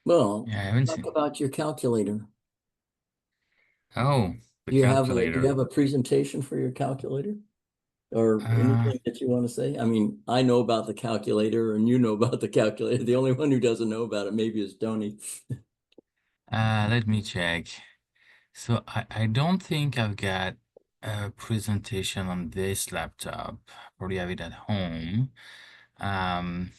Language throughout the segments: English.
Well, Yeah, I haven't talk seen. about your calculator. Oh, the Do you calculator. have a presentation for your calculator or Uh, anything that you want to say? I mean, I know about the calculator and you know about the calculator. The only one who doesn't know about it maybe is Tony. let me check. So I don't think I've got a presentation on this laptop. Probably have it at home. Um,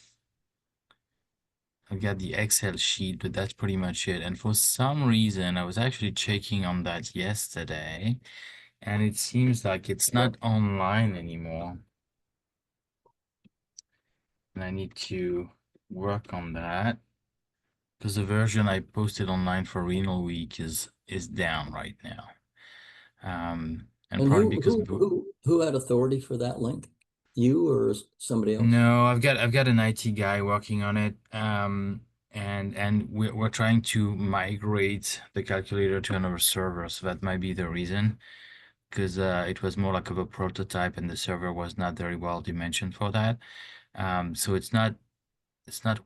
I've got the Excel sheet, but that's pretty much it. And for some reason, I was actually checking on that yesterday, and it seems like it's not online anymore. And I need to work on that because the version I posted online for Renal Week is down right now. And And probably because who had authority for that link? You or somebody else? no, I've got an IT guy working on it. And we're trying to migrate the calculator to another server, so that might be the reason. Because it was more like of a prototype, and the server was not very well dimensioned for that. So it's not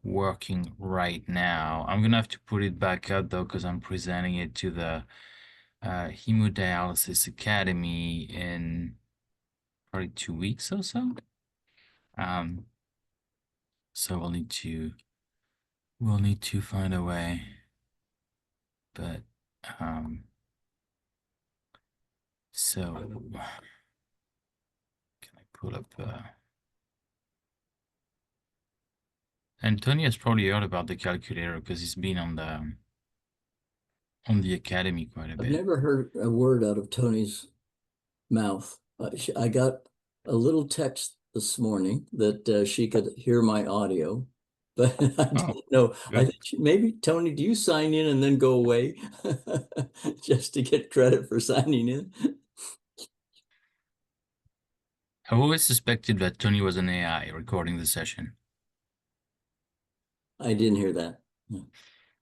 working right now. I'm gonna have to put it back up though, because I'm presenting it to the Hemodialysis Academy in probably 2 weeks or so. Um, so we'll need to find a way. But um, so can I pull up and Tony has probably heard about the calculator because he's been on the academy quite a I've bit. never heard a word out of Tony's mouth. I got a little text this morning that she could hear my audio, but I Oh, didn't know. I good. think maybe Tony, do you sign in and then go away just to get credit for signing in? I've always suspected that Tony was an AI recording the session. I didn't hear that.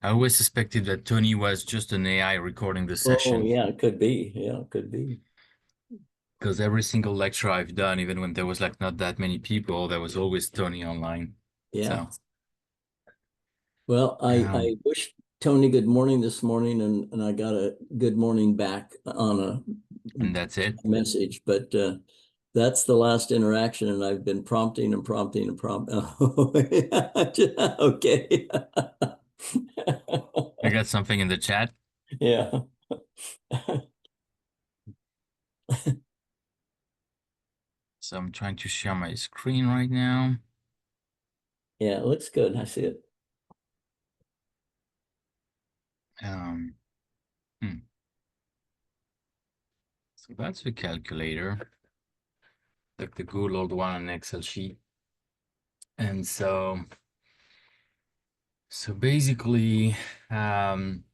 I always suspected that Tony was just an AI recording the Oh, session yeah, it could be. Yeah, it could be. because every single lecture I've done, even when there was like not that many people, there was always Tony online. Yeah. So, Well, I um, wish Tony good morning this morning, and I got a good morning back on a and that's it. message, but that's the last interaction, and I've been prompting and prompting and prompting. Okay. I got something in the chat. Yeah. So I'm trying to share my screen right now. Yeah, it looks good. I see it. Um, hmm. So that's the calculator, like the good old one on Excel sheet. And so basically, um,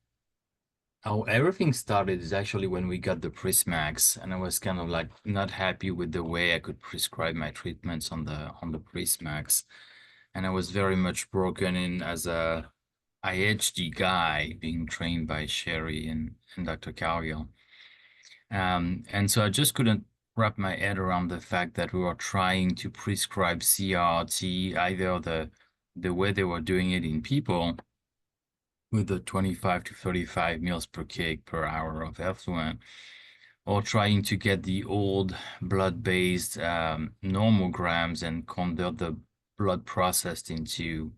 how everything started is actually when we got the Prismax, and I was kind of like not happy with the way I could prescribe my treatments on the Prismax, and I was very much broken in as a IHD guy being trained by Sherry and Dr. Cowgill. And so I just couldn't wrap my head around the fact that we were trying to prescribe CRT, either the way they were doing it in people with the 25 to 35 mils per kg per hour of effluent, or trying to get the old blood-based normograms and convert the blood processed into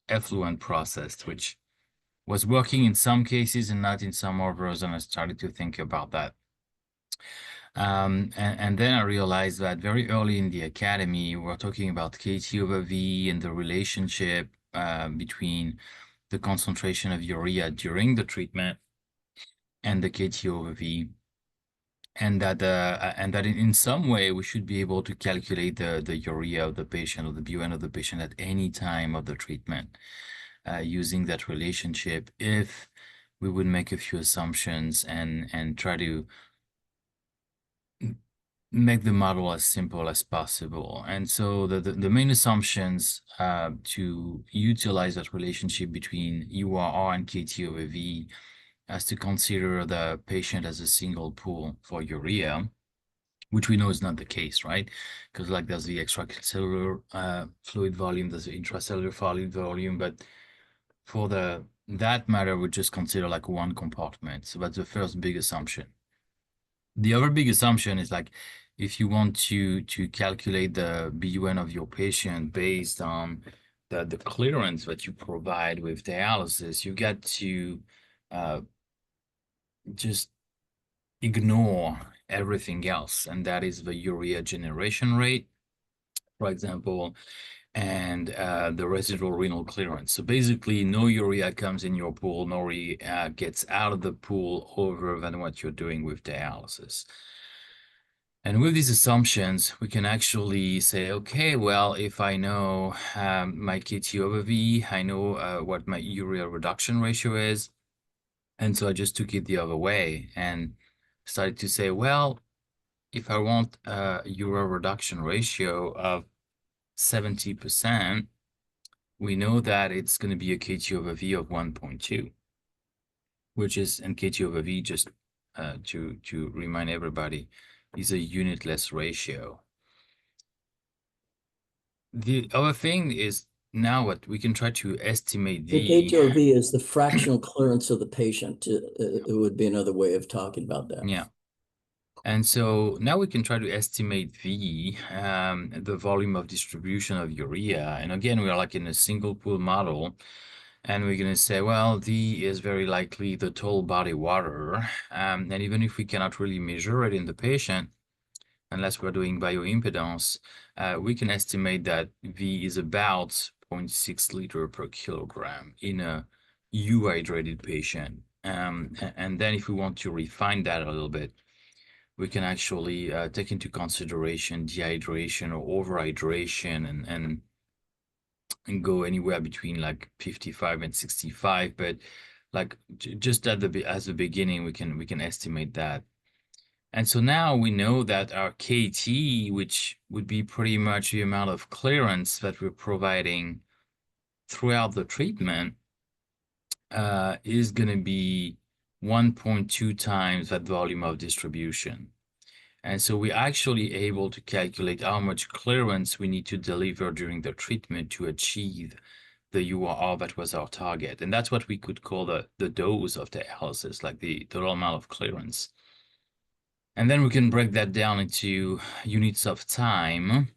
effluent processed, which was working in some cases and not in some others, and I started to think about that. And then I realized that very early in the academy, we're talking about KT over V and the relationship between the concentration of urea during the treatment and the KT over V, and that in some way we should be able to calculate the urea of the patient or the BUN of the patient at any time of the treatment using that relationship if we would make a few assumptions and try to make the model as simple as possible. And so the main assumptions to utilize that relationship between URR and KT over V as to consider the patient as a single pool for urea, which we know is not the case, right? Because like there's the extracellular fluid volume, there's the intracellular fluid volume, but for the that matter would just consider like one compartment. So that's the first big assumption. The other big assumption is like if you want to calculate the BUN of your patient based on the clearance that you provide with dialysis, you got to just ignore everything else, and that is the urea generation rate, for example, and the residual renal clearance. So basically, no urea comes in your pool, no urea gets out of the pool over than what you're doing with dialysis. And with these assumptions, we can actually say, okay, well, if I know my KT over V, I know what my urea reduction ratio is. And so I just took it the other way and started to say, well, if I want a urea reduction ratio of 70%, we know that it's going to be a KT over V of 1.2, which is, and KT over V, just to remind everybody, is a unitless ratio. The other thing is now what we can try to estimate The KTOV is the fractional clearance of the patient. It would be another way of talking about that. Yeah. And so now we can try to estimate the volume of distribution of urea. And again, we are like in a single pool model. And we're going to say, well, D is very likely the total body water. And even if we cannot really measure it in the patient, unless we're doing bioimpedance, we can estimate that V is about 0.6 liter per kilogram in a euhydrated patient. And then if we want to refine that a little bit, we can actually take into consideration dehydration or overhydration and go anywhere between like 55 and 65. But like just at as the beginning, we can estimate that. And so now we know that our KT, which would be pretty much the amount of clearance that we're providing throughout the treatment, is going to be 1.2 times that volume of distribution. And so we're actually able to calculate how much clearance we need to deliver during the treatment to achieve the URR that was our target. And that's what we could call the dose of dialysis, like the total amount of clearance. And then we can break that down into units of time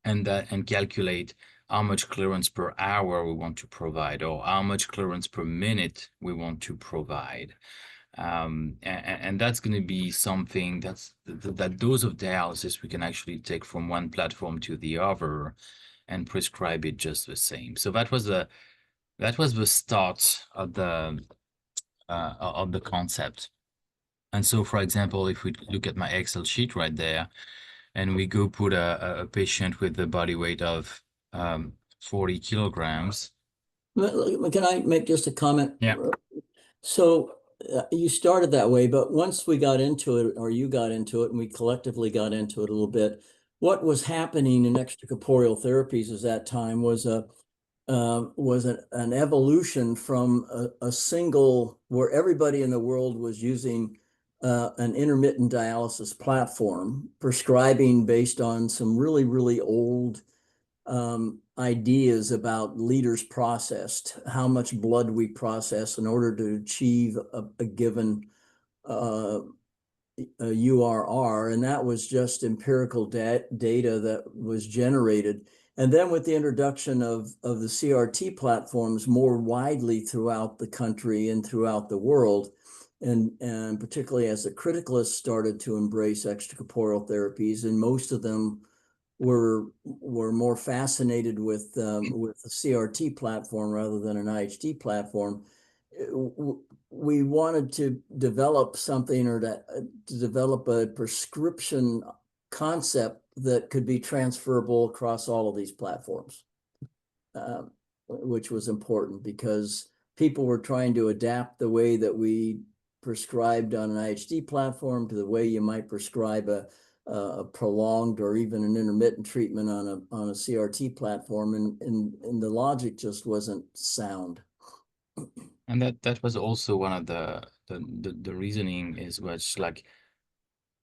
and calculate how much clearance per hour we want to provide or how much clearance per minute we want to provide. And that's going to be something that dose of dialysis we can actually take from one platform to the other and prescribe it just the same. So that was the start of the concept. And so, for example, if we look at my Excel sheet right there, and we go put a patient with a body weight of 40 kilograms. Can I make just a comment? Yeah. So you started that way, but once we got into it, or you got into it, and we collectively got into it a little bit, what was happening in extracorporeal therapies at that time was an evolution from a single, where everybody in the world was using an intermittent dialysis platform, prescribing based on some really, really old ideas about liters processed, how much blood we process in order to achieve a given URR, and that was just empirical data that was generated. And then with the introduction of the CRT platforms more widely throughout the country and throughout the world, and particularly as the criticalists started to embrace extracorporeal therapies, and most of them were more fascinated with the CRT platform rather than an IHD platform. We wanted to develop something, or to develop a prescription concept that could be transferable across all of these platforms, which was important because people were trying to adapt the way that we prescribed on an IHD platform to the way you might prescribe a prolonged or even an intermittent treatment on a CRT platform, and the logic just wasn't sound. And that was also one of the reasoning is which like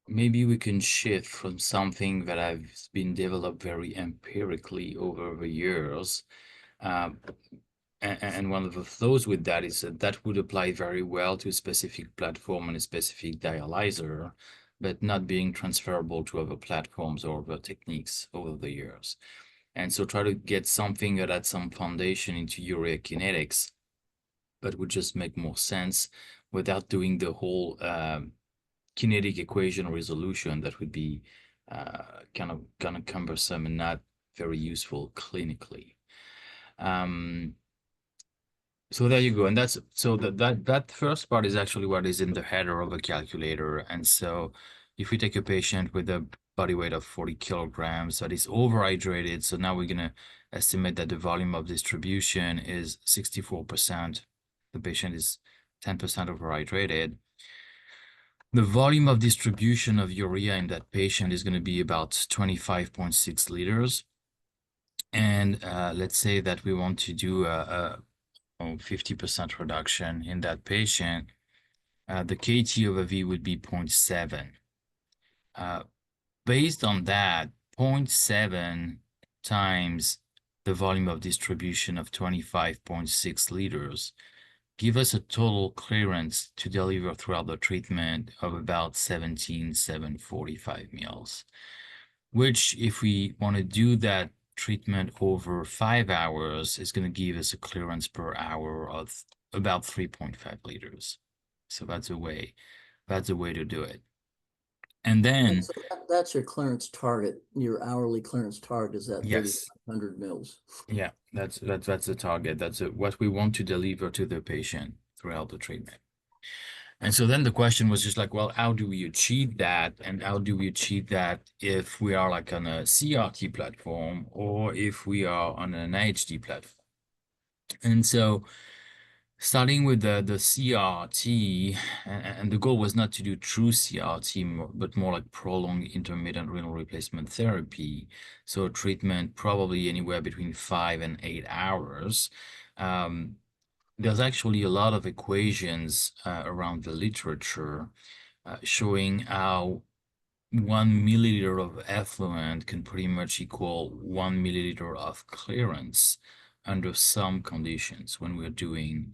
maybe we can shift from something that has been developed very empirically over the years, And one of the flaws with that is that that would apply very well to a specific platform and a specific dialyzer, but not being transferable to other platforms or other techniques over the years. And so try to get something that had some foundation into urea kinetics, but would just make more sense without doing the whole kinetic equation resolution. That would be kind of cumbersome and not very useful clinically. So there you go. And that's so that first part is actually what is in the header of a calculator. And so if we take a patient with a body weight of 40 kilograms that is overhydrated, so now we're gonna estimate that the volume of distribution is 64%. The patient is 10% overhydrated. The volume of distribution of urea in that patient is going to be about 25.6 liters. And let's say that we want to do a 50% reduction in that patient. The KT over V would be 0.7. Based on that, 0.7 times the volume of distribution of 25.6 liters give us a total clearance to deliver throughout the treatment of about 17,745 mils, which if we want to do that treatment over 5 hours is going to give us a clearance per hour of about 3.5 liters. So that's a way to do it. And then so that's your clearance target, your hourly clearance target is that yes, 3,500 mils. yeah, that's the target. That's what we want to deliver to the patient throughout the treatment. And so then the question was just like, well, how do we achieve that? And how do we achieve that if we are like on a CRT platform or if we are on an HD platform? And so starting with the CRT, and the goal was not to do true CRT, but more like prolonged intermittent renal replacement therapy. So treatment probably anywhere between 5 and 8 hours. There's actually a lot of equations around the literature showing how 1 milliliter of effluent can pretty much equal 1 milliliter of clearance under some conditions when we're doing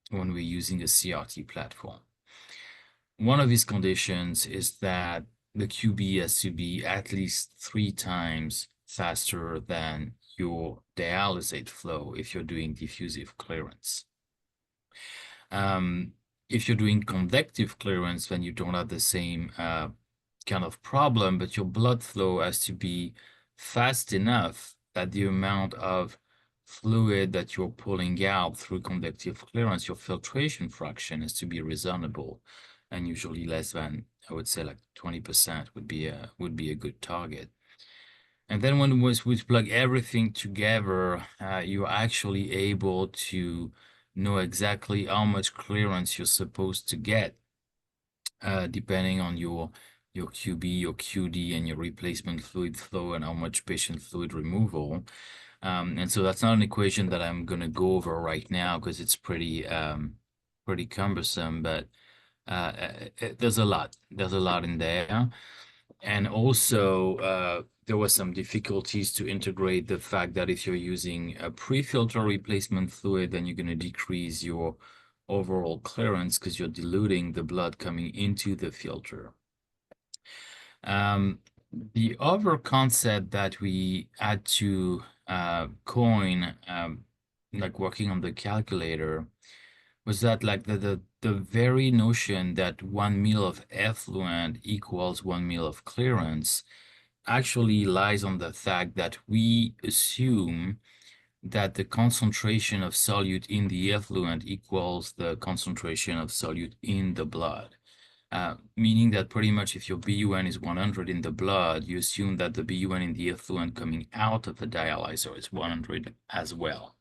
when we're using a CRT platform. One of these conditions is that the QB has to be at least 3 times faster than your dialysate flow if you're doing diffusive clearance. If you're doing convective clearance, then you don't have the same kind of problem, but your blood flow has to be fast enough that the amount of fluid that you're pulling out through convective clearance, your filtration fraction has to be reasonable, and usually less than, I would say, like 20% would be a good target. And then when we plug everything together, you're actually able to know exactly how much clearance you're supposed to get, depending on your QB, your QD, and your replacement fluid flow, and how much patient fluid removal. And so that's not an equation that I'm going to go over right now because it's pretty cumbersome, but there's a lot in there. And also, there was some difficulties to integrate the fact that if you're using a pre-filter replacement fluid, then you're going to decrease your overall clearance because you're diluting the blood coming into the filter. The other concept that we had to coin, like working on the calculator, was that like the very notion that 1 ml of effluent equals 1 ml of clearance actually lies on the fact that we assume that the concentration of solute in the effluent equals the concentration of solute in the blood. Meaning that pretty much if your BUN is 100 in the blood, you assume that the BUN in the effluent coming out of the dialyzer is 100 as well.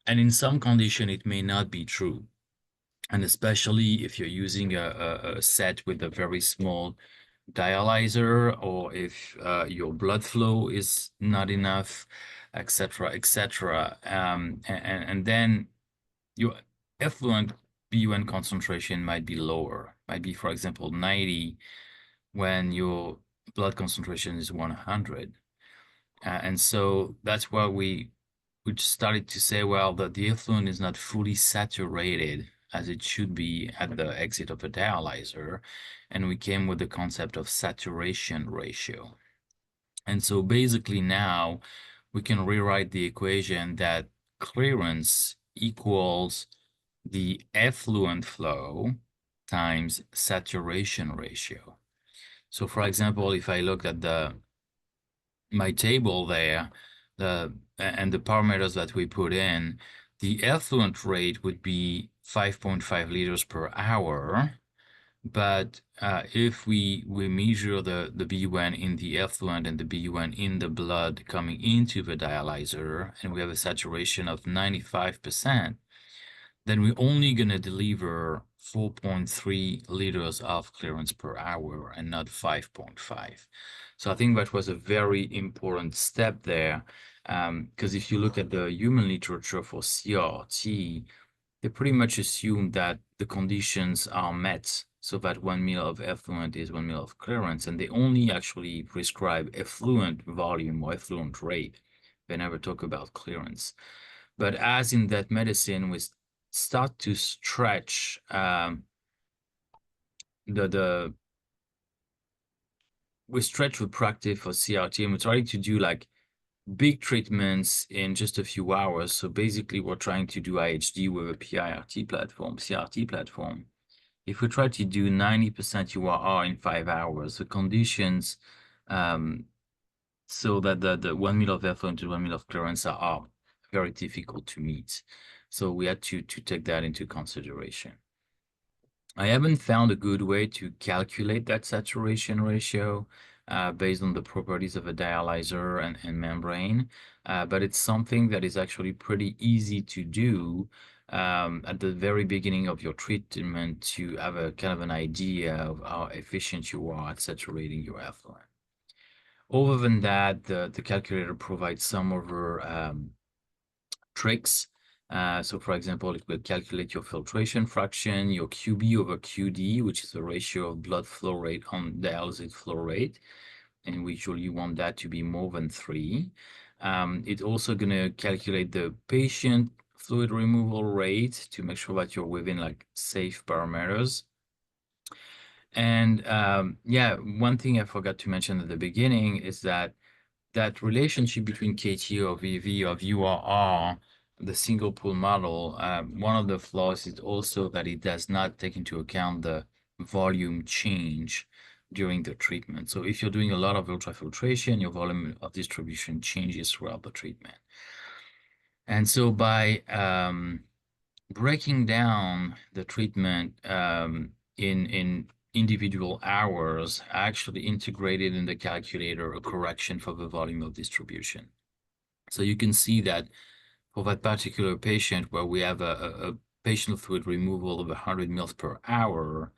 And in some condition, it may not be true. And especially if you're using a set with a very small dialyzer, or if your blood flow is not enough, etc., etc. And then your effluent BUN concentration might be lower, might be, for example, 90 when your blood concentration is 100. And so that's why we which started to say, well, the effluent is not fully saturated as it should be at the exit of a dialyzer. And we came with the concept of saturation ratio. And so basically now we can rewrite the equation that clearance equals the effluent flow times saturation ratio. So for example, if I look at my table there, and the parameters that we put in, the effluent rate would be 5.5 liters per hour. But if we measure the BUN in the effluent and the BUN in the blood coming into the dialyzer, and we have a saturation of 95%, then we're only going to deliver 4.3 liters of clearance per hour and not 5.5. So I think that was a very important step there, because if you look at the human literature for CRT, they pretty much assume that the conditions are met so that 1 ml of effluent is 1 ml of clearance, and they only actually prescribe effluent volume or effluent rate. They never talk about clearance. But as in that medicine, we start to stretch we stretch the practice for CRT, and we're trying to do like big treatments in just a few hours. So basically, we're trying to do IHD with a PIRT platform, CRT platform. If we try to do 90% URR in 5 hours, the conditions so that the 1 ml of effluent to 1 ml of clearance are very difficult to meet. So we had to take that into consideration. I haven't found a good way to calculate that saturation ratio based on the properties of a dialyzer and membrane, but it's something that is actually pretty easy to do at the very beginning of your treatment to have a kind of an idea of how efficient you are at saturating your effluent. Other than that, the calculator provides some other tricks. So for example, it will calculate your filtration fraction, your QB over QD, which is the ratio of blood flow rate on dialysis flow rate. And we usually want that to be more than 3. It's also going to calculate the patient fluid removal rate to make sure that you're within like safe parameters. And yeah, one thing I forgot to mention at the beginning is that relationship between KT or VV of URR, the single pool model, one of the flaws is also that it does not take into account the volume change during the treatment. So if you're doing a lot of ultrafiltration, your volume of distribution changes throughout the treatment. And so by breaking down the treatment in individual hours, I actually integrated in the calculator a correction for the volume of distribution. So you can see that for that particular patient where we have a patient fluid removal of 100 mils per hour,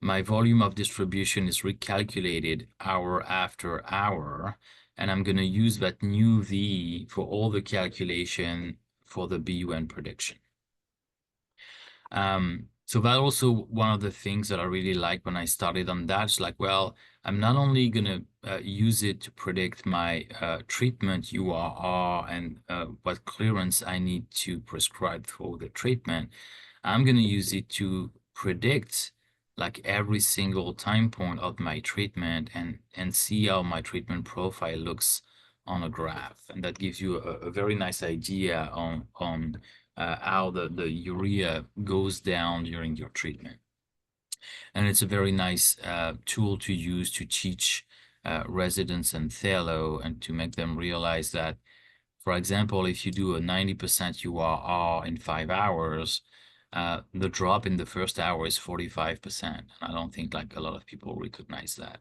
my volume of distribution is recalculated hour after hour, and I'm going to use that new V for all the calculation for the BUN prediction. So that also one of the things that I really like when I started on that. It's like, well, I'm not only going to use it to predict my treatment URR and what clearance I need to prescribe for the treatment. I'm going to use it to predict like every single time point of my treatment and see how my treatment profile looks on a graph. And that gives you a very nice idea on how the urea goes down during your treatment. And it's a very nice tool to use to teach residents and fellow and to make them realize that, for example, if you do a 90% URR in 5 hours, the drop in the first hour is 45%. I don't think like a lot of people recognize that.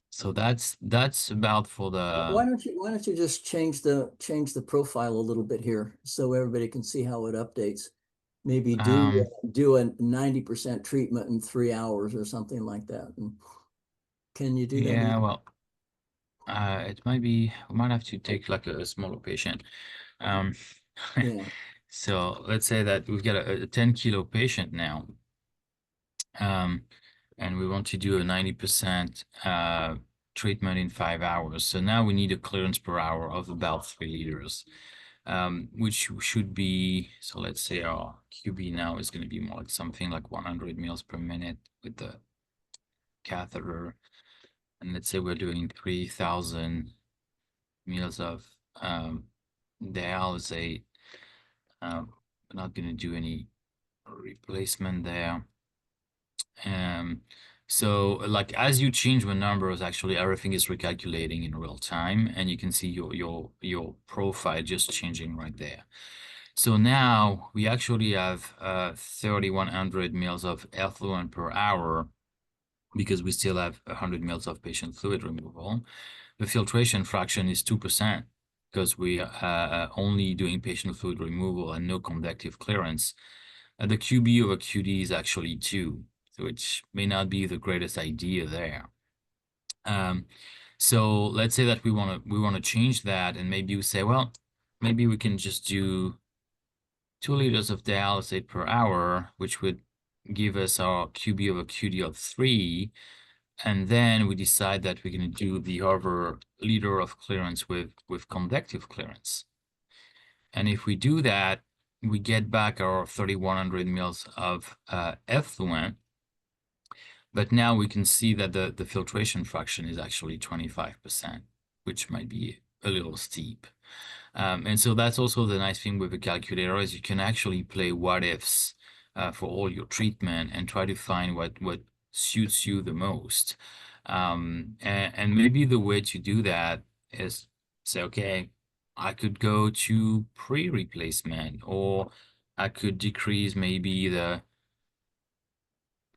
So that's about for the. Why don't you just change the profile a little bit here so everybody can see how it updates? Maybe do a 90% treatment in 3 hours or something like that. And can you do that? Yeah, well, it might be, we might have to take like a smaller patient. Yeah. So let's say that we've got a 10 kilo patient now. And we want to do a 90% treatment in 5 hours. So now we need a clearance per hour of about 3 liters, which should be, so let's say our QB now is going to be more like something like 100 mils per minute with the catheter. And let's say we're doing 3,000 mils of dialysate. We're not going to do any replacement there. So like as you change the numbers, actually everything is recalculating in real time, and you can see your profile just changing right there. So now we actually have 3,100 mils of effluent per hour because we still have 100 mils of patient fluid removal. The filtration fraction is 2% because we are only doing patient fluid removal and no convective clearance. The QB over QD is actually 2, which may not be the greatest idea there. So let's say that we want to change that, and maybe you say, well, maybe we can just do 2 liters of dialysate per hour, which would give us our QB over QD of 3. And then we decide that we're going to do the other liter of clearance with convective clearance. And if we do that, we get back our 3,100 mils of effluent. But now we can see that the filtration fraction is actually 25%, which might be a little steep. And so that's also the nice thing with the calculator is you can actually play what ifs for all your treatment and try to find what suits you the most. And maybe the way to do that is say, okay, I could go to pre-replacement, or I could decrease maybe the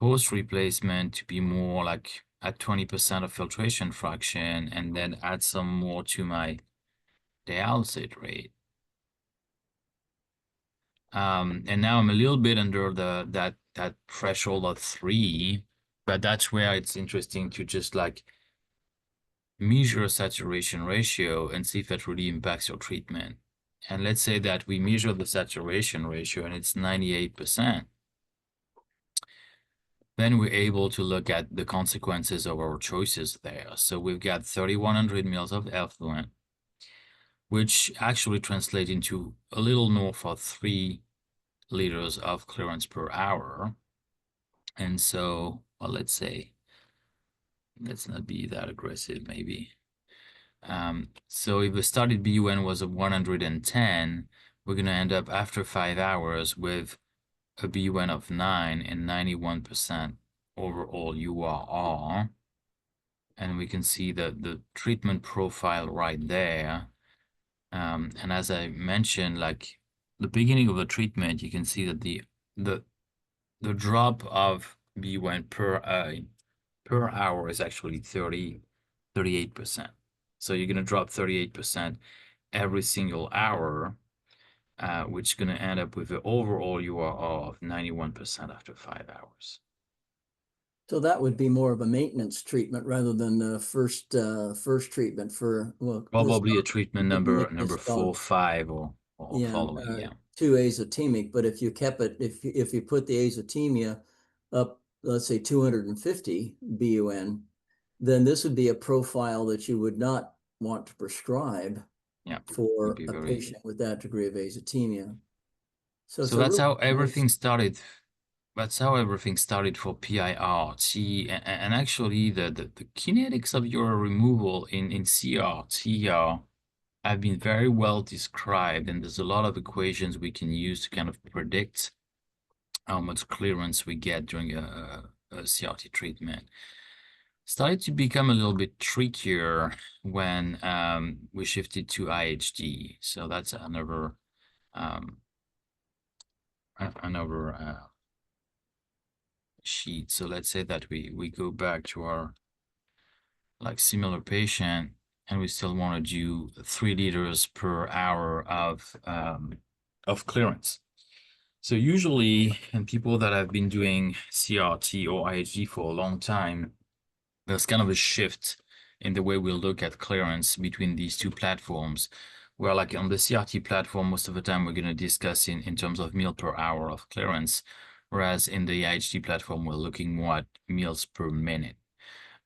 post-replacement to be more like at 20% of filtration fraction, and then add some more to my dialysate rate. And now I'm a little bit under that threshold of 3, but that's where it's interesting to just like measure saturation ratio and see if it really impacts your treatment. And let's say that we measure the saturation ratio and it's 98%. Then we're able to look at the consequences of our choices there. So we've got 3,100 mils of effluent, which actually translate into a little north of 3 liters of clearance per hour. And so, well, let's say, let's not be that aggressive, maybe. So if the started BUN was a 110, we're going to end up after 5 hours with a BUN of 9 and 91% overall URR. And we can see the treatment profile right there. And as I mentioned, like the beginning of the treatment, you can see that the drop of BUN per hour is actually 38%. So you're going to drop 38% every single hour, which is going to end up with the overall URR of 91% after 5 hours. So that would be more of a maintenance treatment rather than the first treatment for, well, Probably a treatment number this 4 or 5 or yeah, following, yeah. 2 azotemic. But if you kept it, if you put the azotemia up, let's say 250 BUN, then this would be a profile that you would not want to prescribe for a patient with that degree of azotemia. So that's how everything started. That's how everything started for PIRT, and actually the kinetics of your removal in CRT have been very well described, and there's a lot of equations we can use to kind of predict how much clearance we get during a CRT treatment. Started to become a little bit trickier when we shifted to IHD. So that's another sheet. So let's say that we go back to our like similar patient, and we still want to do 3 liters per hour of clearance. So usually in people that have been doing CRT or IHD for a long time, there's kind of a shift in the way we look at clearance between these two platforms, where like on the CRT platform, most of the time we're going to discuss in terms of mil per hour of clearance, whereas in the IHD platform, we're looking more at mils per minute.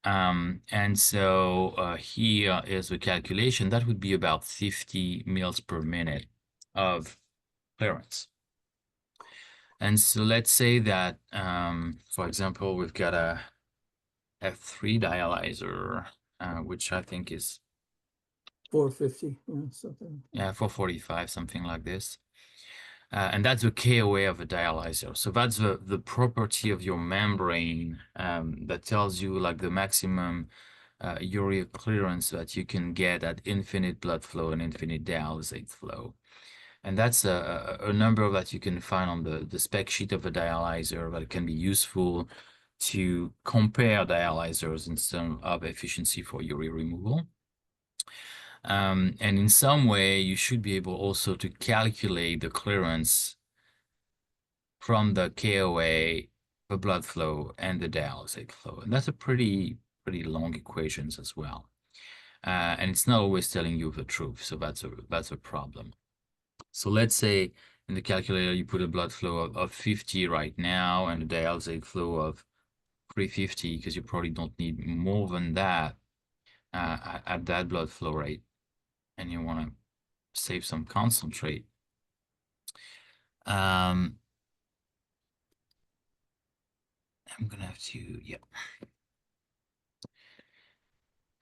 And so here is the calculation. That would be about 50 mils per minute of clearance. And so let's say that, for example, we've got a F3 dialyzer, which I think is 450, something. 445, something like this. And that's the KOA of a dialyzer. So that's the property of your membrane that tells you like the maximum urea clearance that you can get at infinite blood flow and infinite dialysate flow. And that's a number that you can find on the spec sheet of a dialyzer that can be useful to compare dialyzers in terms of efficiency for urea removal. And in some way, you should be able also to calculate the clearance from the KOA, the blood flow, and the dialysate flow. And that's a pretty long equations as well. And it's not always telling you the truth, so that's a problem. So let's say in the calculator you put a blood flow of 50 right now and a dialysate flow of 350, because you probably don't need more than that at that blood flow rate, and you want to save some concentrate. I'm gonna have to, yeah.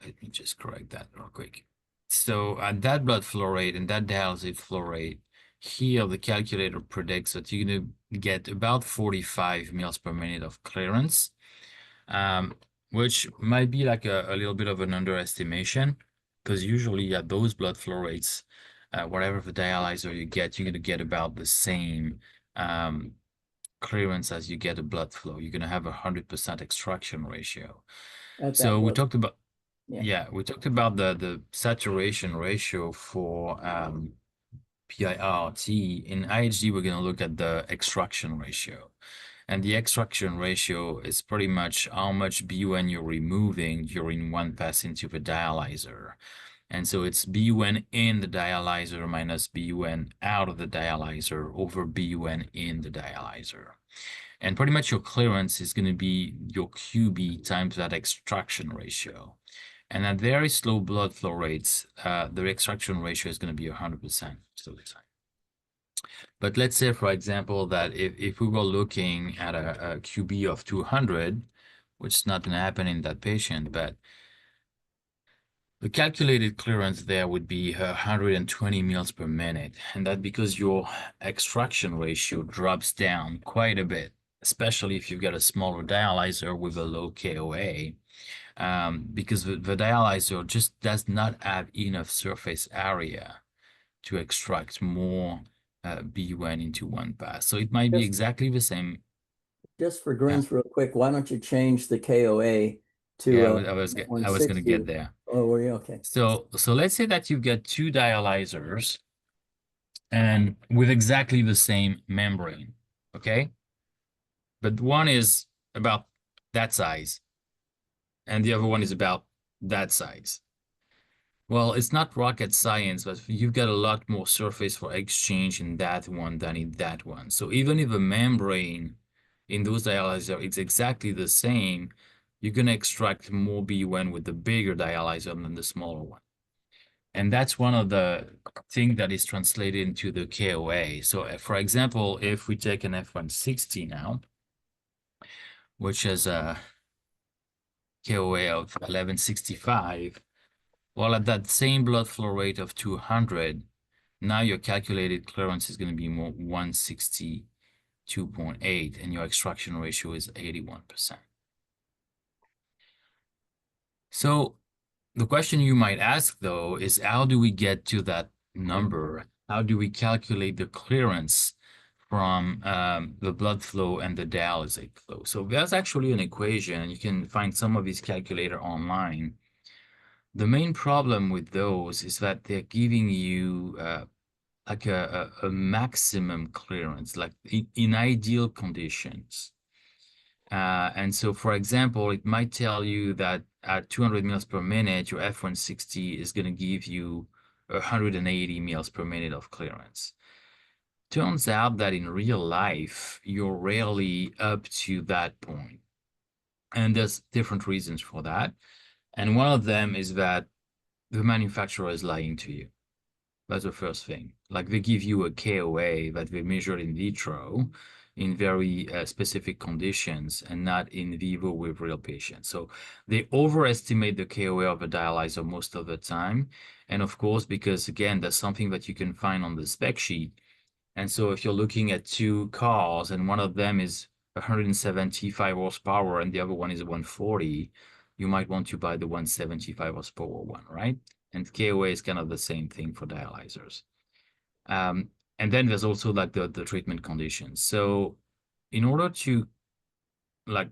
Let me just correct that real quick. So at that blood flow rate and that dialysate flow rate, here the calculator predicts that you're gonna get about 45 mils per minute of clearance, which might be like a little bit of an underestimation, because usually at those blood flow rates, whatever the dialyzer you get, you're gonna get about the same clearance as you get a blood flow. You're gonna have 100% extraction ratio. So we talked about we talked about the saturation ratio for PIRT. In IHD, we're going to look at the extraction ratio. And the extraction ratio is pretty much how much BUN you're removing during one pass into the dialyzer. And so it's BUN in the dialyzer minus BUN out of the dialyzer over BUN in the dialyzer. And pretty much your clearance is going to be your QB times that extraction ratio. And at very slow blood flow rates, the extraction ratio is going to be 100% of the time. But let's say, for example, that if we were looking at a QB of 200, which is not going to happen in that patient, but the calculated clearance there would be 120 mils per minute. And that's because your extraction ratio drops down quite a bit, especially if you've got a smaller dialyzer with a low KOA. Because the dialyzer just does not have enough surface area to extract more BUN into one pass. So it might be exactly the same. Just for grins real quick, why don't you change the KOA to yeah, I was going to get there. Oh, were you? Okay. So let's say that you've got two dialyzers and with exactly the same membrane, okay? But one is about that size and the other one is about that size. Well, it's not rocket science, but you've got a lot more surface for exchange in that one than in that one. So even if the membrane in those dialyzers is exactly the same, you're going to extract more BUN with the bigger dialyzer than the smaller one. And that's one of the things that is translated into the KOA. So for example, if we take an F160 now, which has a KOA of 1165, well, at that same blood flow rate of 200, now your calculated clearance is going to be more 162.8, and your extraction ratio is 81%. So the question you might ask, though, is how do we get to that number? How do we calculate the clearance from the blood flow and the dialysate flow? So there's actually an equation. You can find some of these calculators online. The main problem with those is that they're giving you like a maximum clearance, like in ideal conditions. And so, for example, it might tell you that at 200 mils per minute, your F160 is going to give you 180 mils per minute of clearance. Turns out that in real life, you're rarely up to that point. And there's different reasons for that. And one of them is that the manufacturer is lying to you. That's the first thing. Like they give you a KOA that they measured in vitro in very specific conditions and not in vivo with real patients. So they overestimate the KOA of a dialyzer most of the time. And of course, because again, that's something that you can find on the spec sheet. And so if you're looking at two cars and one of them is 175 horsepower and the other one is 140, you might want to buy the 175 horsepower one, right? And KOA is kind of the same thing for dialyzers. And then there's also like the treatment conditions. So in order to like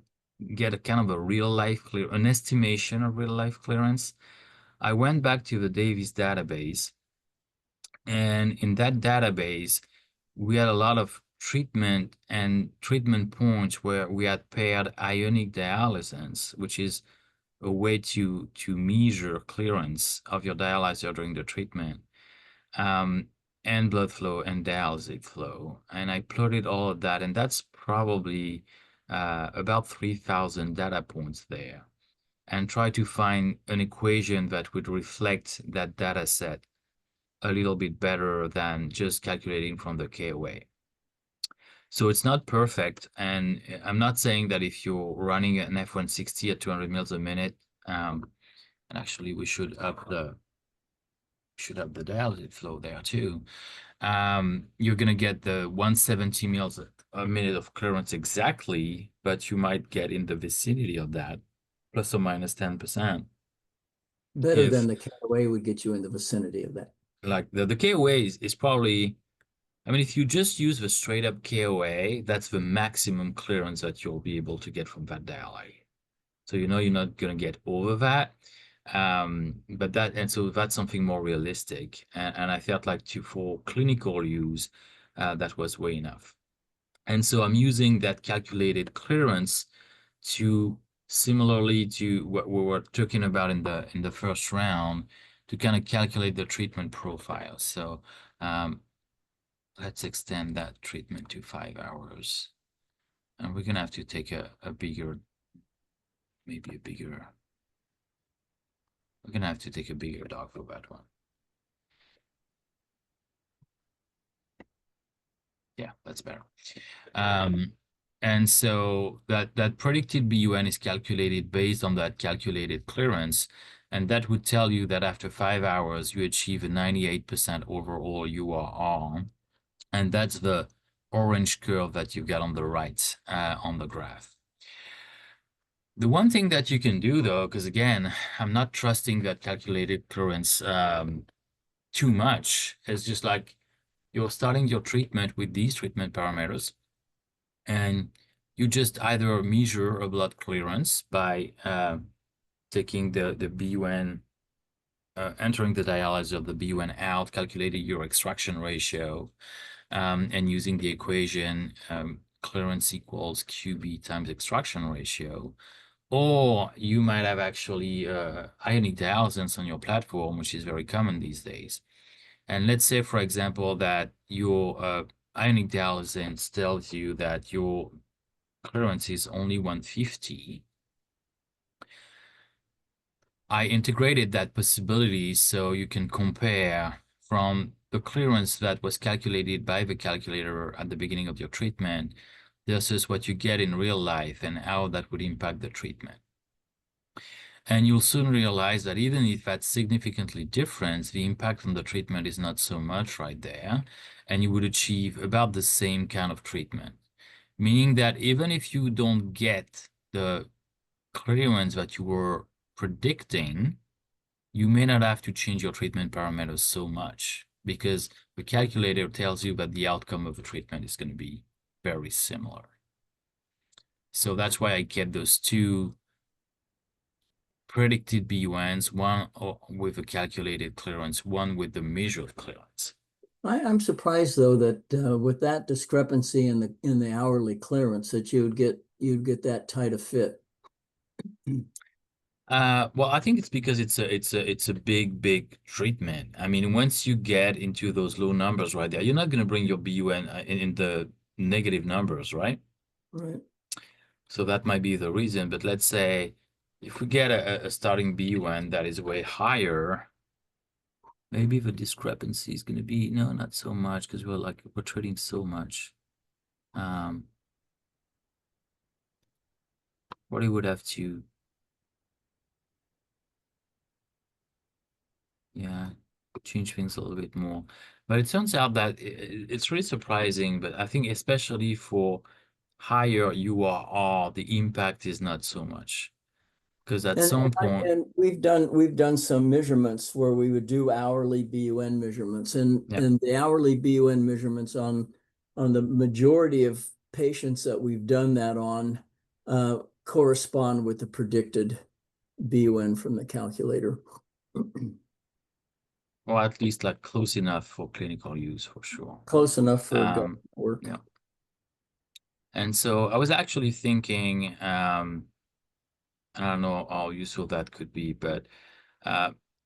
get a kind of a real life an estimation of real life clearance, I went back to the Davis database. And in that database, we had a lot of treatment and treatment points where we had paired ionic dialysins, which is a way to measure clearance of your dialyzer during the treatment, and blood flow and dialysis flow. And I plotted all of that, and that's probably about 3,000 data points there, and try to find an equation that would reflect that data set a little bit better than just calculating from the KOA. So it's not perfect, and I'm not saying that if you're running an F160 at 200 mils a minute, and actually we should up the dialysis flow there too. You're gonna get the 170 mils a minute of clearance exactly, but you might get in the vicinity of that, plus or minus 10%. Better If than the KOA would get you in the vicinity of that. like the KOA is probably, I mean, if you just use the straight up KOA, that's the maximum clearance that you'll be able to get from that dialyzer. So you know you're not gonna get over that. But so that's something more realistic. And I felt like for clinical use, that was way enough. And so I'm using that calculated clearance to similarly to what we were talking about in the first round to kind of calculate the treatment profile. So let's extend that treatment to 5 hours. And we're gonna have to take a bigger, maybe a bigger, we're gonna have to take a bigger dog for that one. Yeah, that's better. And so that predicted BUN is calculated based on that calculated clearance, and that would tell you that after 5 hours you achieve a 98% overall URR, and that's the orange curve that you've got on the right on the graph. The one thing that you can do though, because again, I'm not trusting that calculated clearance too much, is just like you're starting your treatment with these treatment parameters, and you just either measure a blood clearance by taking the BUN, entering the dialyzer of the BUN out, calculating your extraction ratio, and using the equation clearance equals QB times extraction ratio. Or you might have actually ionic dialysins on your platform, which is very common these days. And let's say, for example, that your ionic dialysins tells you that your clearance is only 150. I integrated that possibility so you can compare from the clearance that was calculated by the calculator at the beginning of your treatment versus what you get in real life and how that would impact the treatment. And you'll soon realize that even if that's significantly different, the impact on the treatment is not so much right there, and you would achieve about the same kind of treatment. Meaning that even if you don't get the clearance that you were predicting, you may not have to change your treatment parameters so much because the calculator tells you that the outcome of the treatment is going to be very similar. So that's why I kept those two predicted BUNs, one with a calculated clearance, one with the measured clearance. I'm surprised though that with that discrepancy in the hourly clearance that you'd get that tight a fit. Well, I think it's because it's a big treatment. I mean, once you get into those low numbers right there, you're not going to bring your BUN in the negative numbers, right? Right. So that might be the reason. But let's say if we get a starting B1 that is way higher, maybe the discrepancy is going to be, no, not so much because we're trading so much. What you would have to, yeah, change things a little bit more. But it turns out that it's really surprising, but I think especially for higher URR, the impact is not so much. Because at And some point, and we've done some measurements where we would do hourly BUN measurements, yeah. and the hourly BUN measurements on the majority of patients that we've done that on correspond with the predicted BUN from the calculator. Or at least like close enough for clinical use for sure. Close enough for Um, government work. yeah. And so I was actually thinking, I don't know how useful that could be, but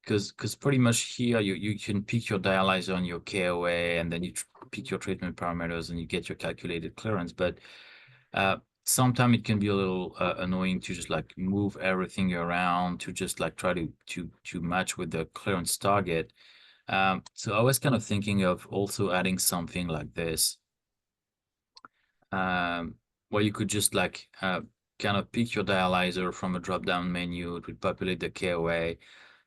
because pretty much here you can pick your dialyzer on your KOA and then you pick your treatment parameters and you get your calculated clearance. But sometimes it can be a little annoying to just like move everything around to just like try to match with the clearance target. So I was kind of thinking of also adding something like this, where you could just like kind of pick your dialyzer from a drop-down menu. It would populate the KOA.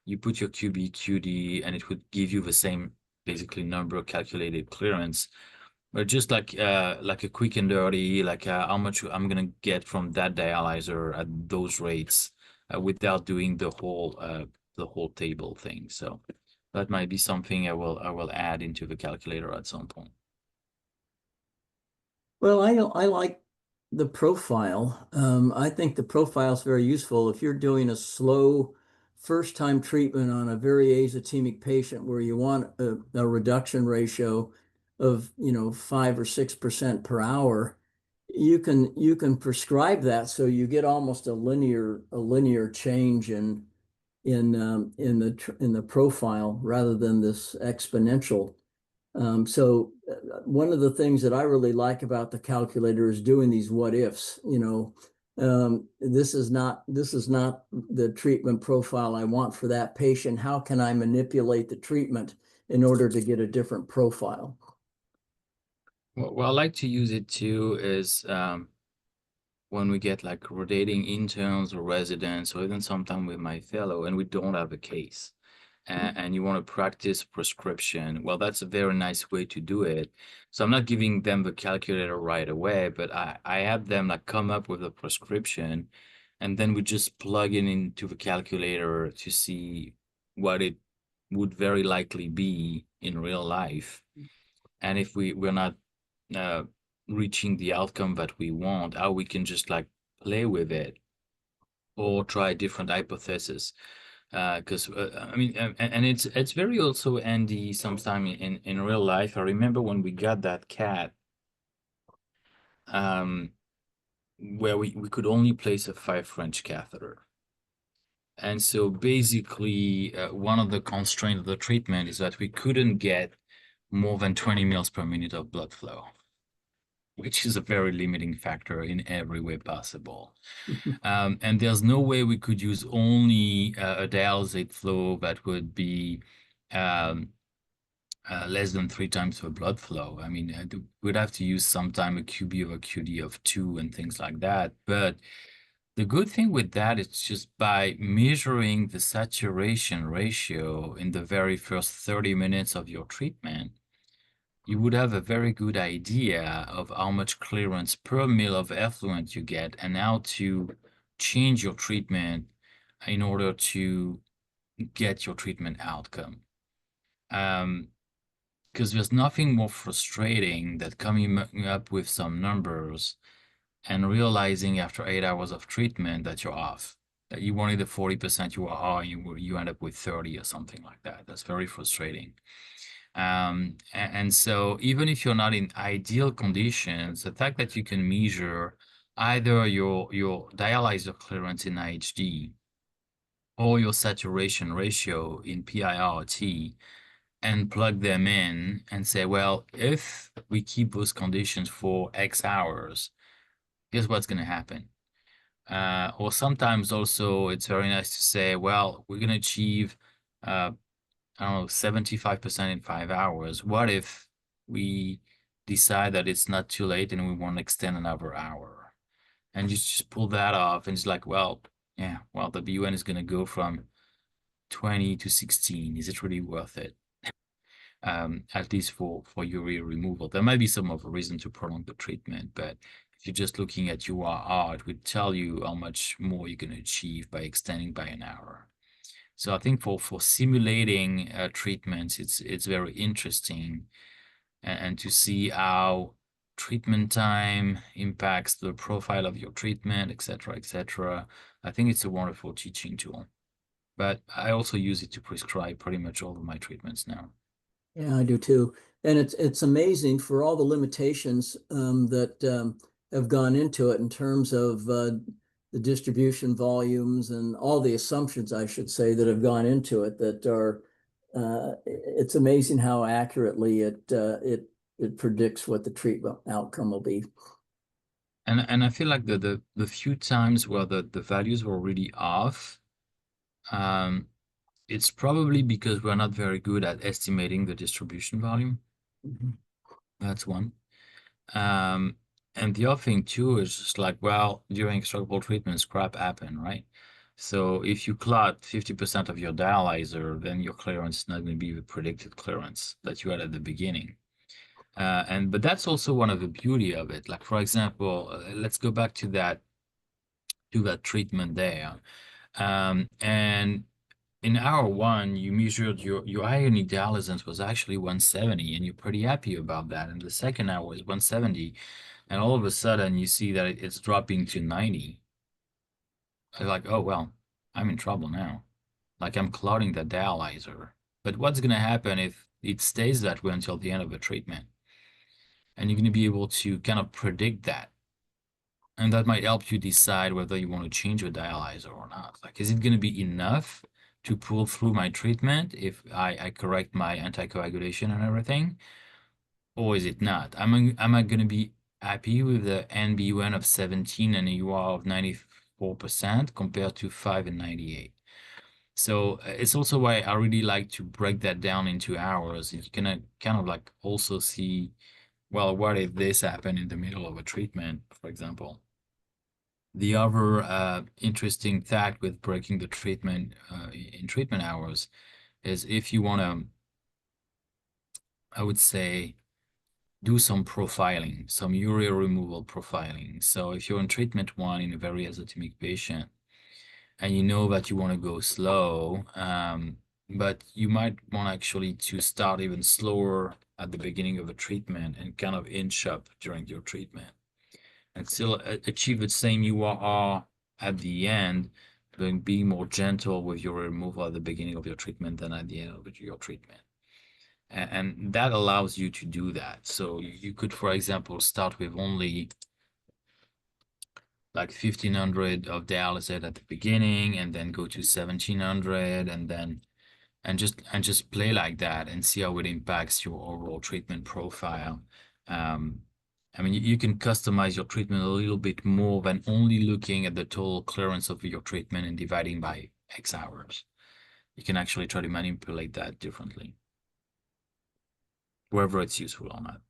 You put your QB, QD, and it would give you the same basically number calculated clearance. But just like a quick and dirty, like how much I'm gonna get from that dialyzer at those rates, without doing the whole table thing. So that might be something I will add into the calculator at some point. Well, I like the profile. I think the profile is very useful if you're doing a slow first-time treatment on a very azotemic patient where you want a reduction ratio of 5 or 6% per hour. You can prescribe that so you get almost a linear change in the profile rather than this exponential. So one of the things that I really like about the calculator is doing these what ifs. This is not the treatment profile I want for that patient. How can I manipulate the treatment in order to get a different profile? What I like to use it too is when we get like rotating interns or residents, or even sometime with my fellow, and we don't have a case, and you want to practice prescription. Well, that's a very nice way to do it. So I'm not giving them the calculator right away, but I have them like come up with a prescription, and then we just plug it into the calculator to see what it would very likely be in real life. And if we're not uh, reaching the outcome that we want, how we can just like play with it or try different hypotheses. Because I mean, and it's very also handy sometime in real life. I remember when we got that cat, um, where we could only place a 5 French catheter. And so basically, one of the constraints of the treatment is that we couldn't get more than 20 mils per minute of blood flow, which is a very limiting factor in every way possible. And there's no way we could use only a dialysate flow that would be um, less than 3 times the blood flow. I mean, we'd have to use sometime a QB or a QD of 2 and things like that. But the good thing with that is just by measuring the saturation ratio in the very first 30 minutes of your treatment, you would have a very good idea of how much clearance per mil of effluent you get and how to change your treatment in order to get your treatment outcome. Because there's nothing more frustrating than coming up with some numbers and realizing after 8 hours of treatment that you're off, that you wanted a 40% URR, you end up with 30 or something like that. That's very frustrating. And so even if you're not in ideal conditions, the fact that you can measure either your dialyzer clearance in IHD or your saturation ratio in PIRT and plug them in and say, well, if we keep those conditions for X hours, guess what's going to happen? Or sometimes also it's very nice to say, well, we're going to achieve, I don't know, 75% in 5 hours. What if we decide that it's not too late and we want to extend another hour? And you just pull that off, and it's like, well, yeah, well, the BUN is going to go from 20 to 16. Is it really worth it? At least for urea removal. There might be some other reason to prolong the treatment, but if you're just looking at URR, it would tell you how much more you're going to achieve by extending by an hour. So I think for simulating treatments, it's very interesting, and to see how treatment time impacts the profile of your treatment, etc., etc. I think it's a wonderful teaching tool. But I also use it to prescribe pretty much all of my treatments now. Yeah, I do too. And it's amazing for all the limitations that have gone into it in terms of the distribution volumes and all the assumptions, I should say, that have gone into it that are it's amazing how accurately it predicts what the treatment outcome will be. And I feel like the few times where the values were really off, um, it's probably because we're not very good at estimating the distribution volume. Mhm. That's one. Um, and the other thing too is just like, well, during extracorporeal treatment, crap happen, right? So if you clot 50% of your dialyzer, then your clearance is not going to be the predicted clearance that you had at the beginning. But that's also one of the beauty of it. Like, for example, let's go back to that treatment there. And in hour one, you measured your iron dialysis was actually 170, and you're pretty happy about that. And the second hour is 170, and all of a sudden you see that it's dropping to 90. I'm like, oh well, I'm in trouble now. Like I'm clotting the dialyzer. But what's gonna happen if it stays that way until the end of the treatment? And you're gonna be able to kind of predict that. And that might help you decide whether you want to change your dialyzer or not. Like, is it going to be enough to pull through my treatment if I correct my anticoagulation and everything? Or is it not? Am I going to be happy with the NBUN of 17 and a UR of 94% compared to 5 and 98? So it's also why I really like to break that down into hours. You can kind of like also see, well, what if this happened in the middle of a treatment, for example? The other interesting fact with breaking the treatment in treatment hours is if you want to, I would say, do some profiling, some urea removal profiling. So if you're in treatment one in a very azotemia patient and you know that you want to go slow, but you might want actually to start even slower at the beginning of a treatment and kind of inch up during your treatment, and still achieve the same URR at the end, but being more gentle with your removal at the beginning of your treatment than at the end of your treatment. And that allows you to do that. So you could, for example, start with only like 1500 of dialysate at the beginning and then go to 1700 and just play like that and see how it impacts your overall treatment profile. Um, I mean, you can customize your treatment a little bit more than only looking at the total clearance of your treatment and dividing by X hours. You can actually try to manipulate that differently, whether it's useful or not.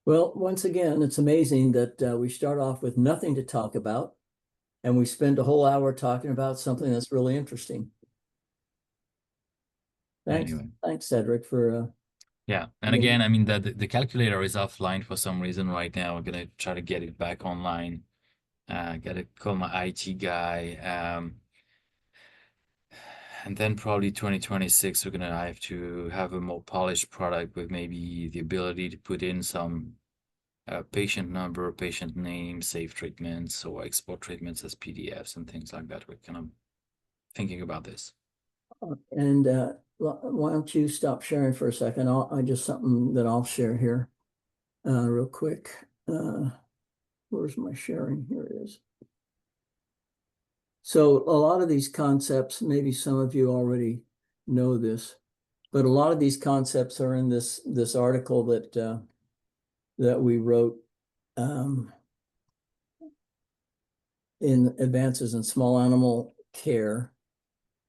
Well, once again, it's amazing that we start off with nothing to talk about, and we spend a whole hour talking about something that's really interesting. Anyway, Thanks, Cedric, for yeah. And again, I mean, the calculator is offline for some reason right now. I'm gonna try to get it back online. Gotta call my IT guy. And then probably 2026, we're gonna have to have a more polished product with maybe the ability to put in some patient number, patient name, save treatments, or export treatments as PDFs and things like that. We're kind of thinking about this. And why don't you stop sharing for a second? I just something that I'll share here real quick. Where's my sharing? Here it is. So a lot of these concepts, maybe some of you already know this, but a lot of these concepts are in this article that that we wrote in advances in small animal care.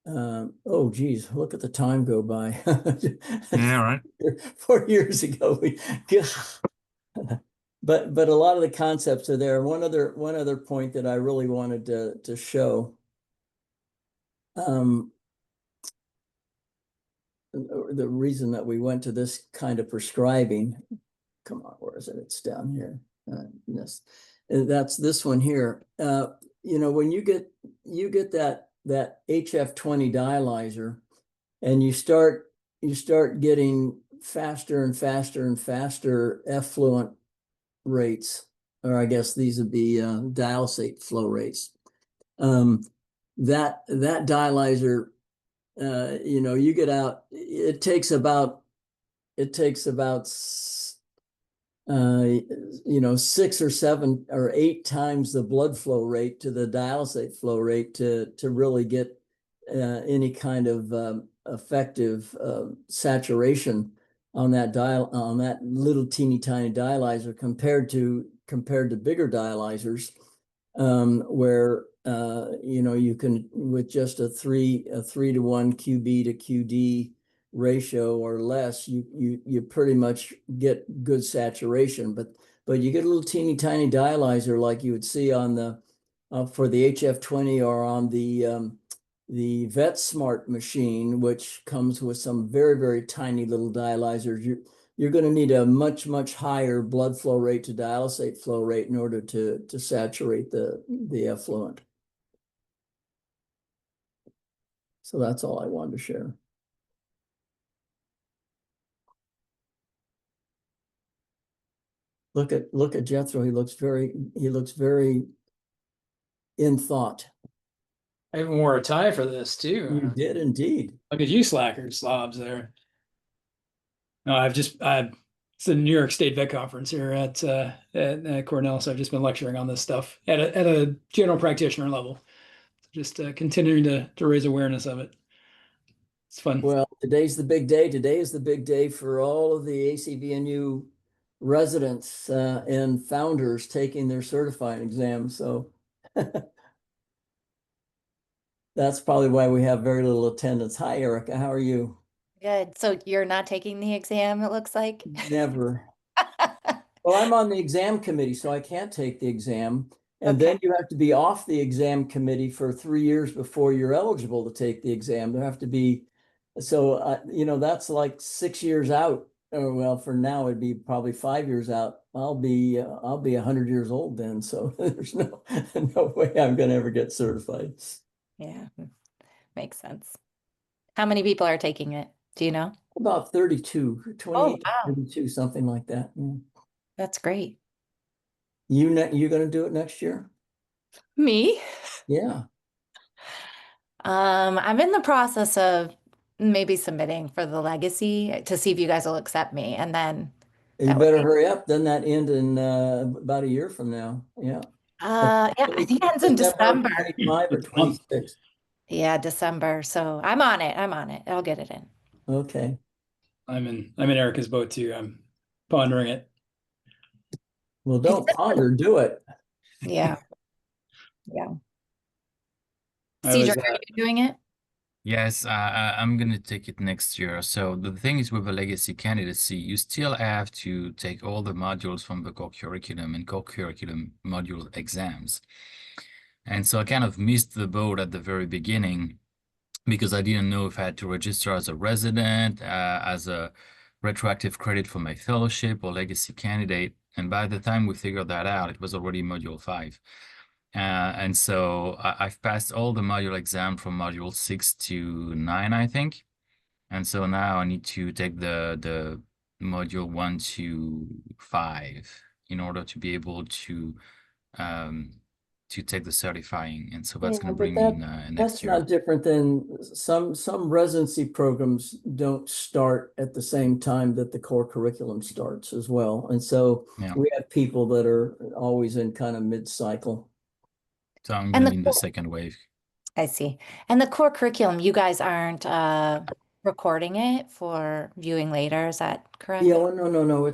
Oh, geez, look at the time go by. Yeah, right. 4 years ago, but a lot of the concepts are there. One other point that I really wanted to show. The reason that we went to this kind of prescribing, come on, where is it? It's down here. That's this one here. When you get that HF20 dialyzer, and you start getting faster and faster and faster effluent rates, or I guess these would be dialysate flow rates. That dialyzer, you get out, it takes about 6 or 7 or 8 times the blood flow rate to the dialysate flow rate to really get any kind of effective saturation on that little teeny tiny dialyzer compared to bigger dialyzers, where you can, with just a 3 to 1 QB to QD ratio or less, you pretty much get good saturation. But you get a little teeny tiny dialyzer like you would see on the for the HF20 or on the VetSmart machine, which comes with some very, very tiny little dialyzers. You're going to need a much, much higher blood flow rate to dialysate flow rate in order to saturate the effluent. So that's all I wanted to share. Look at Jethro. He looks very in thought. I even wore a tie for this too. You did indeed. Look at you slackers, slobs there. No, it's the New York State Vet Conference here at Cornell, so I've just been lecturing on this stuff at a general practitioner level, just continuing to raise awareness of it. It's fun. Well, today's the big day. Today is the big day for all of the ACVNU residents and founders taking their certifying exam. So that's probably why we have very little attendance. Hi, Erica. How are you? Good. So you're not taking the exam, it looks like? Never. Well, I'm on the exam committee, so I can't take the exam. And then you have to be off the exam committee for 3 years before you're eligible to take the exam. There have to be, so that's like 6 years out. Well, for now it'd be probably 5 years out. I'll be 100 years old then, so there's no way I'm going to ever get certified. Yeah, makes sense. How many people are taking it? Do you know? About 32, 28, Oh, wow. 32, something like that. Yeah. That's great. You going to do it next year? Me? Yeah. I'm in the process of maybe submitting for the legacy to see if you guys will accept me, and then You better hurry up. Doesn't that end in about a year from now? Yeah. yeah, I think it ends in December. 25 or 26. Yeah, December. So I'm on it. I'll get it in. Okay. I'm in Erica's boat too. I'm pondering it. Well, don't ponder, do it. Yeah. Yeah. I was, Cedric, are you doing it? Yes, I'm gonna take it next year. So the thing is, with a legacy candidacy, you still have to take all the modules from the core curriculum and core curriculum module exams. And so I kind of missed the boat at the very beginning because I didn't know if I had to register as a resident, as a retroactive credit for my fellowship or legacy candidate. And by the time we figured that out, it was already module 5. And so I've passed all the module exam from module 6 to 9, I think. And so now I need to take the module 1 to 5 in order to be able to take the certifying. And so that's going to bring me in next That's year. not different than some residency programs don't start at the same time that the core curriculum starts as well. And so we have people that are always in kind of mid-cycle. So I'm going to be in the second wave. I see. And the core curriculum, you guys aren't recording it for viewing later. Is that correct? Yeah, well, no,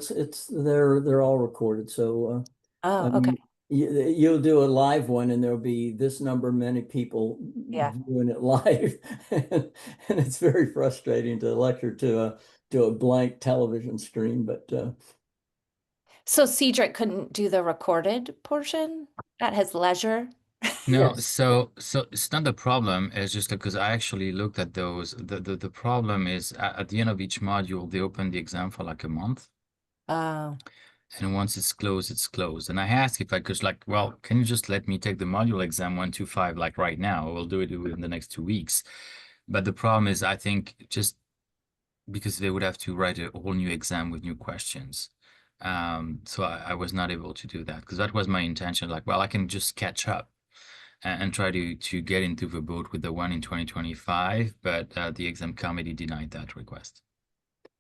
they're all recorded. So Oh, okay. you'll do a live one and there'll be this number, many people Yeah. viewing it live. And it's very frustrating to lecture to a blank television screen, but So Cedric couldn't do the recorded portion at his leisure? No, yes. so it's not the problem. It's just because I actually looked at those. The problem is at the end of each module, they open the exam for like a month. Oh, And once it's closed, it's closed. And I asked if I could, like, well, can you just let me take the module exam 125 like right now? We'll do it within the next 2 weeks. But the problem is, I think just because they would have to write a whole new exam with new questions. So I was not able to do that because that was my intention. Like, well, I can just catch up and try to get into the boat with the one in 2025, but the exam committee denied that request.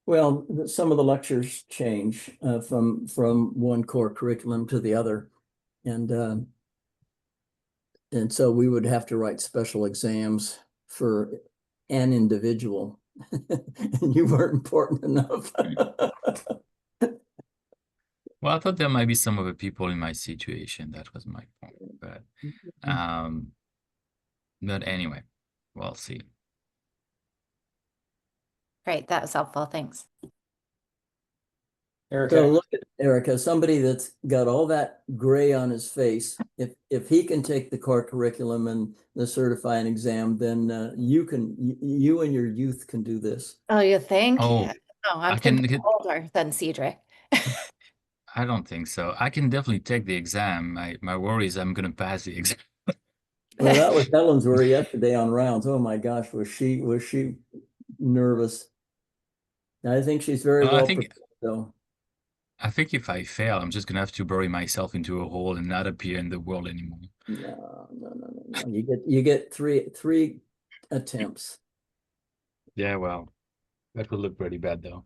Well, some of the lectures change from one core curriculum to the other, and so we would have to write special exams for an individual, and you weren't important enough. Well, I thought there might be some of the people in my situation. That was my point, but anyway, we'll see. great. That was helpful. Thanks. Erica. So look at Erica, somebody that's got all that gray on his face. If he can take the core curriculum and the certifying exam, then you and your youth can do this. Oh, you think? Oh, No, I'm I can thinking get. older than Cedric. I don't think so. I can definitely take the exam. My worry is I'm going to pass the exam. Well, that was Helen's worry yesterday on rounds. Oh my gosh, was she nervous? I think she's very Well, well prepared, though. I think if I fail, I'm just going to have to bury myself into a hole and not appear in the world anymore. No. You get three attempts. Yeah, well, that would look pretty bad though.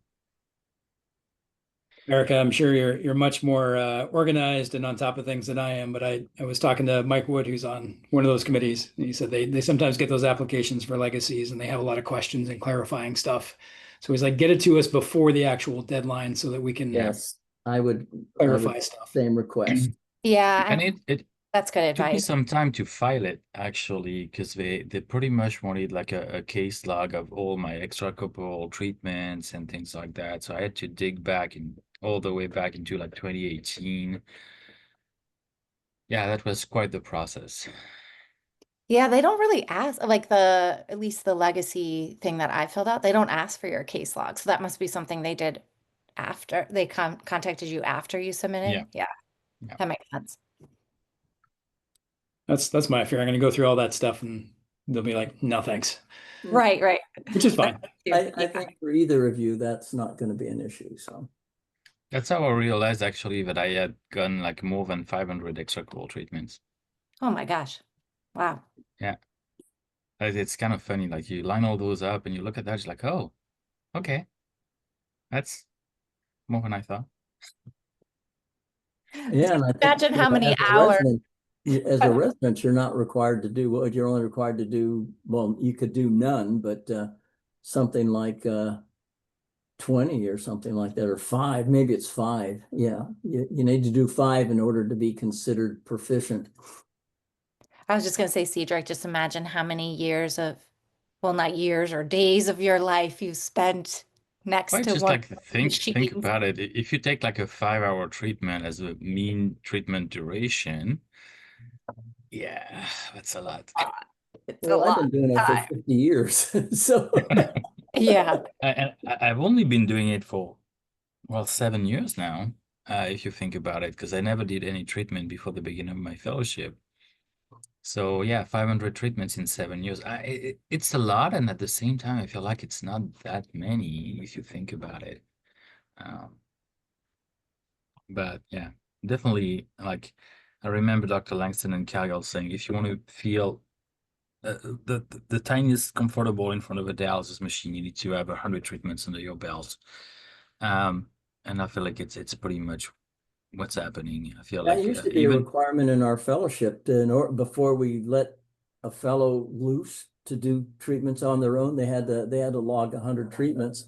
Erica, I'm sure you're much more organized and on top of things than I am, but I was talking to Mike Wood, who's on one of those committees, and he said they sometimes get those applications for legacies and they have a lot of questions and clarifying stuff. So he's like, get it to us before the actual deadline so that we can Yes, I would clarify stuff. same request. Yeah, And it that's good took me advice. some time to file it actually, because they pretty much wanted like a case log of all my extracorporeal treatments and things like that. So I had to dig back and all the way back into like 2018. Yeah, that was quite the process. Yeah, they don't really ask, like at least the legacy thing that I filled out, they don't ask for your case log. So that must be something they did after they contacted you after you submitted. Yeah. That makes sense. That's my fear. I'm going to go through all that stuff and they'll be like, no, thanks, Right. which is fine. I think for either of you, that's not going to be an issue. So That's how I realized actually that I had gotten like more than 500 extracorporeal treatments. Oh my gosh. Wow. Yeah. It's kind of funny. Like you line all those up and you look at that, it's like, oh, okay. That's more than I thought. yeah, and I think Imagine how many hours. As a resident, you're not required to do what you're only required to do. Well, you could do none, but something like 20 or something like that, or 5. Maybe it's 5. Yeah, you need to do 5 in order to be considered proficient. I was just going to say, Cedric, just imagine how many years of, well, not years or days of your life you spent next Well, to just one like think machines. about it. If you take like a 5-hour treatment as a mean treatment duration, yeah, that's a lot. It's a Well, I've lot been doing of it for time. 50 years, so Yeah. And I've only been doing it for, well, 7 years now, if you think about it, because I never did any treatment before the beginning of my fellowship. So yeah, 500 treatments in 7 years. It's a lot, and at the same time, I feel like it's not that many if you think about it. But yeah, definitely. Like I remember Dr. Langston and Cowgill saying, if you want to feel the tiniest comfortable in front of a dialysis machine, you need to have 100 treatments under your belt. And I feel like it's pretty much what's happening. I feel that like used to be a requirement in our fellowship before we let a fellow loose to do treatments on their own. They had to log 100 treatments.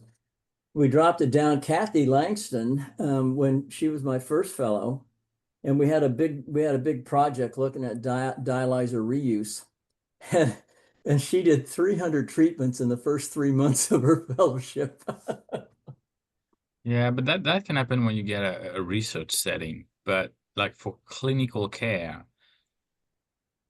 We dropped it down. Kathy Langston, when she was my first fellow, and we had a big project looking at dialyzer reuse, and she did 300 treatments in the first 3 months of her fellowship. Yeah, but that can happen when you get a research setting. But like for clinical care,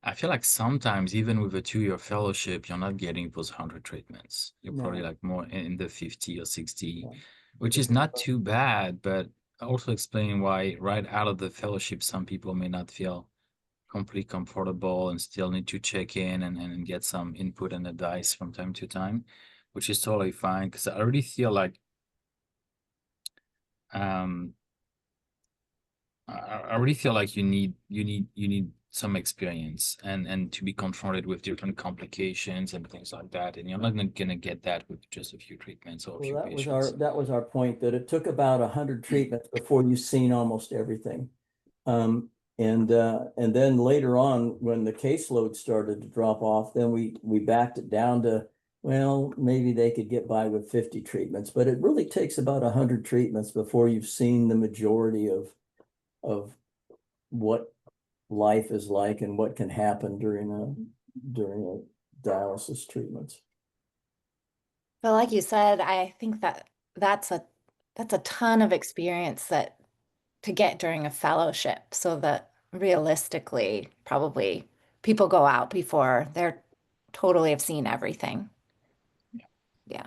I feel like sometimes even with a 2-year fellowship, you're not getting those 100 treatments. You're probably No. like more in the 50 or 60, Yeah. which is not too bad, but also explaining why right out of the fellowship, some people may not feel completely comfortable and still need to check in and get some input and advice from time to time, which is totally fine. Because I already feel like I really feel like you need some experience and to be confronted with different complications and things like that, and you're not gonna get that with just a few treatments or a few patients. That was our point, that it took about 100 treatments before you've seen almost everything. And then later on, when the caseload started to drop off, then we backed it down to, well, maybe they could get by with 50 treatments, but it really takes about 100 treatments before you've seen the majority of what life is like and what can happen during a dialysis treatments. But like you said, I think that's a ton of experience to get during a fellowship, so that realistically, probably people go out before they're totally have seen everything. Yeah.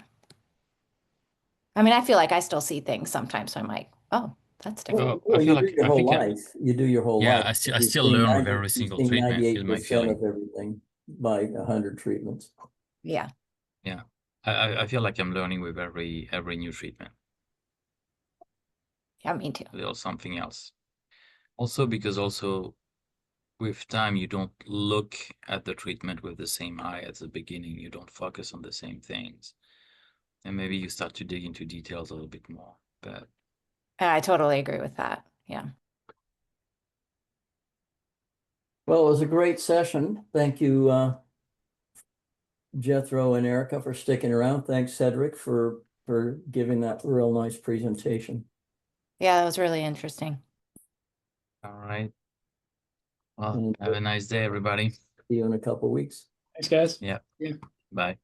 I mean, I feel like I still see things sometimes, so I'm like, oh, that's different. I feel you do like your I whole think life. You do your whole life. I You've still seen learn with 90 every you've single seen treatment. Feel my 98% feeling. of everything by 100 treatments. Yeah. Yeah, I feel like I'm learning with every new treatment. Yeah, me too. A little something else. Also because with time, you don't look at the treatment with the same eye at the beginning. You don't focus on the same things. And maybe you start to dig into details a little bit more. But I totally agree with that. Yeah. Well, it was a great session. Thank you, Jethro and Erica, for sticking around. Thanks, Cedric, for giving that real nice presentation. Yeah, that was really interesting. all right. Well, And have a nice day, everybody. see you in a couple of weeks. Thanks, guys. Yeah. Yeah. Bye.